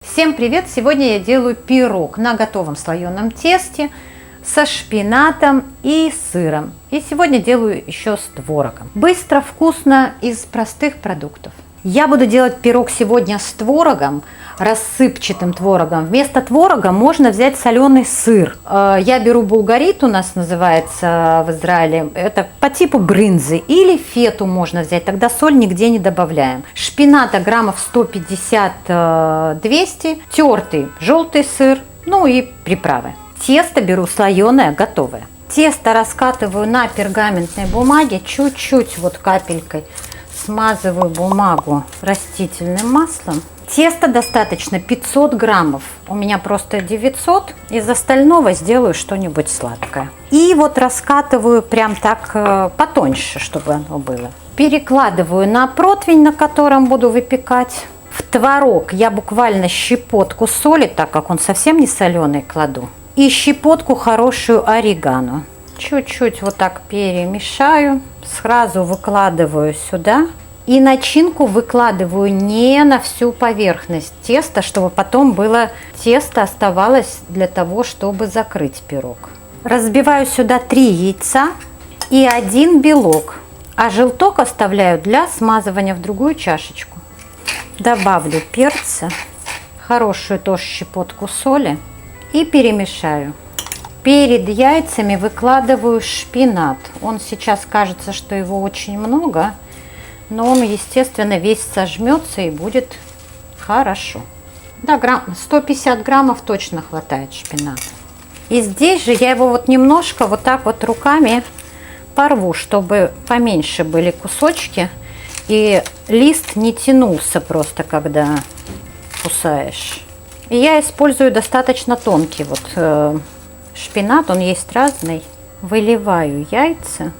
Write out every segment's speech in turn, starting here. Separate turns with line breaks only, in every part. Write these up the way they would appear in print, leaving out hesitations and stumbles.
Всем привет! Сегодня я делаю пирог на готовом слоеном тесте со шпинатом и сыром. И сегодня делаю еще с творогом. Быстро, вкусно, из простых продуктов. Я буду делать пирог сегодня с творогом, рассыпчатым творогом. Вместо творога можно взять соленый сыр. Я беру булгарит, у нас называется в Израиле, это по типу брынзы, или фету можно взять, тогда соль нигде не добавляем. Шпината граммов 150-200, тертый желтый сыр, ну и приправы. Тесто беру слоеное, готовое. Тесто раскатываю на пергаментной бумаге, чуть-чуть, вот капелькой. Смазываю бумагу растительным маслом. Теста достаточно 500 граммов. У меня просто 900. Из остального сделаю что-нибудь сладкое. И вот раскатываю прям так потоньше, чтобы оно было. Перекладываю на противень, на котором буду выпекать. В творог я буквально щепотку соли, так как он совсем не соленый, кладу. И щепотку хорошую орегано. Чуть-чуть вот так перемешаю, сразу выкладываю сюда. И начинку выкладываю не на всю поверхность теста, чтобы потом было тесто оставалось для того, чтобы закрыть пирог. Разбиваю сюда 3 яйца и 1 белок, а желток оставляю для смазывания в другую чашечку. Добавлю перца, хорошую тоже щепотку соли и перемешаю. Перед яйцами выкладываю шпинат. Он сейчас кажется, что его очень много, но он, естественно, весь сожмется и будет хорошо. Да, 150 граммов точно хватает шпината. И здесь же я его вот немножко вот так вот руками порву, чтобы поменьше были кусочки и лист не тянулся просто, когда кусаешь. И я использую достаточно тонкий вот шпинат, он есть разный. Выливаю яйца.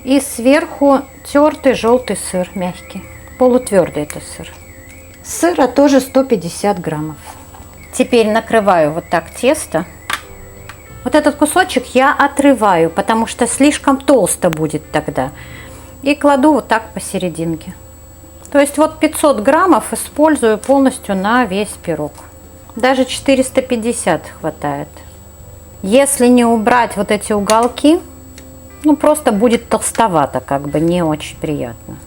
И сверху тертый желтый сыр, мягкий. Полутвердый это сыр. Сыра тоже 150 граммов. Теперь накрываю вот так тесто. Вот этот кусочек я отрываю, потому что слишком толсто будет тогда. И кладу вот так посерединке. То есть вот 500 граммов использую полностью на весь пирог. Даже 450 хватает. Если не убрать вот эти уголки, ну просто будет толстовато, как бы не очень приятно.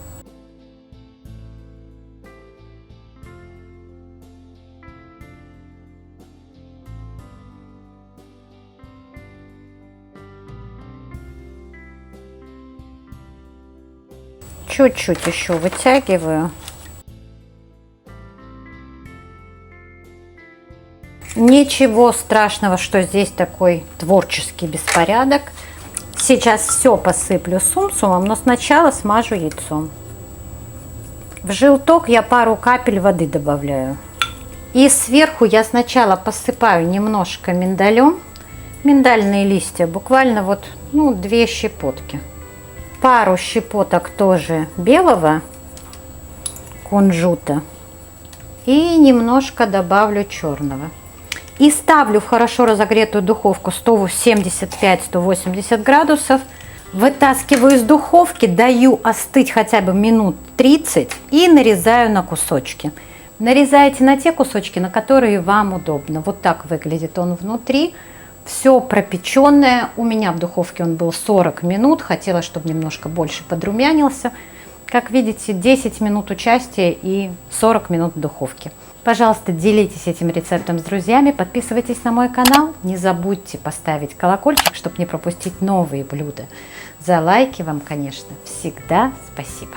Чуть-чуть еще вытягиваю. Ничего страшного, что здесь такой творческий беспорядок. Сейчас все посыплю сумсумом, но сначала смажу яйцом. В желток я пару капель воды добавляю. И сверху я сначала посыпаю немножко миндалем. Миндальные листья, буквально вот 2 щепотки. Пару щепоток тоже белого кунжута. И немножко добавлю черного. И ставлю в хорошо разогретую духовку 175-180 градусов. Вытаскиваю из духовки, даю остыть хотя бы минут 30 и нарезаю на кусочки. Нарезайте на те кусочки, на которые вам удобно. Вот так выглядит он внутри. Все пропеченное. У меня в духовке он был 40 минут. Хотела, чтобы немножко больше подрумянился. Как видите, 10 минут участия и 40 минут в духовке. Пожалуйста, делитесь этим рецептом с друзьями, подписывайтесь на мой канал. Не забудьте поставить колокольчик, чтобы не пропустить новые блюда. За лайки вам, конечно, всегда спасибо.